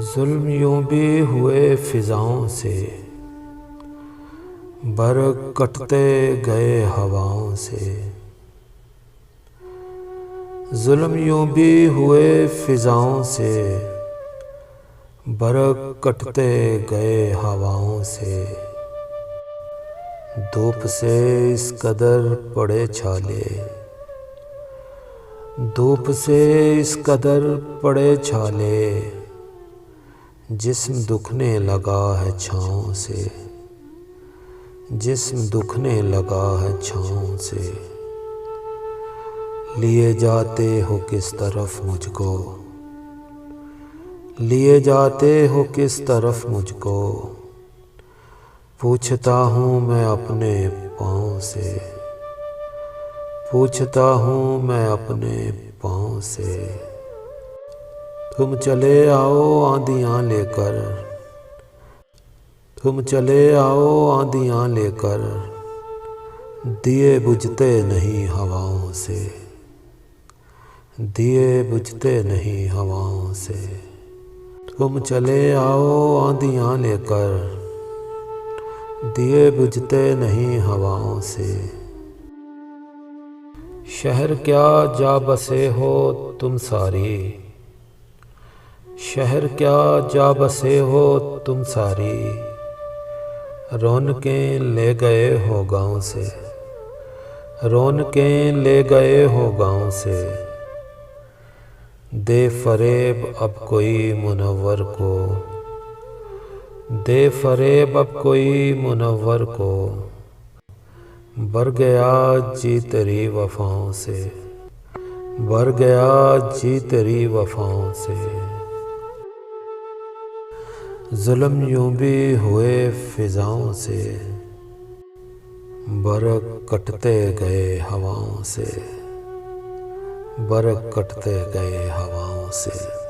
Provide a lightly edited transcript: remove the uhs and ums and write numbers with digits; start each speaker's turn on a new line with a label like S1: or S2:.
S1: जुल्म यूं भी हुए फिजाओं से, बरग कटते गए हवाओं से। जुल्म यूं भी हुए फिजाओं से, बरग कटते गए हवाओं से। धूप से इस कदर पड़े छाले, धूप से इस कदर पड़े छाले। जिस्म दुखने लगा है छाँव से, जिस्म दुखने लगा है छाँव से। लिए जाते हो किस तरफ मुझको, लिए जाते हो किस तरफ मुझको। पूछता हूँ मैं अपने पाँव से, पूछता हूँ मैं अपने पाँव से। तुम चले आओ आंधियाँ लेकर, तुम चले आओ आंधियाँ लेकर। दिए बुझते नहीं हवाओं से, दिए बुझते नहीं हवाओं से। तुम चले आओ आंधियाँ लेकर, दिए बुझते नहीं हवाओं से। शहर क्या जा बसे हो तुम सारी, शहर क्या जा बसे हो तुम सारी। रौनकें ले गए हो गाँव से, रौनकें ले गए हो गाँव से। दे फरेब अब कोई मुनव्वर को, दे फरेब अब कोई मुनव्वर को। भर गया जी तेरी वफ़ाओं से, भर गया जी तेरी वफ़ाओं से। जुल्म यूं भी हुए फिजाओं से, बरग कटते गए हवाओं से, बरग कटते गए हवाओं से।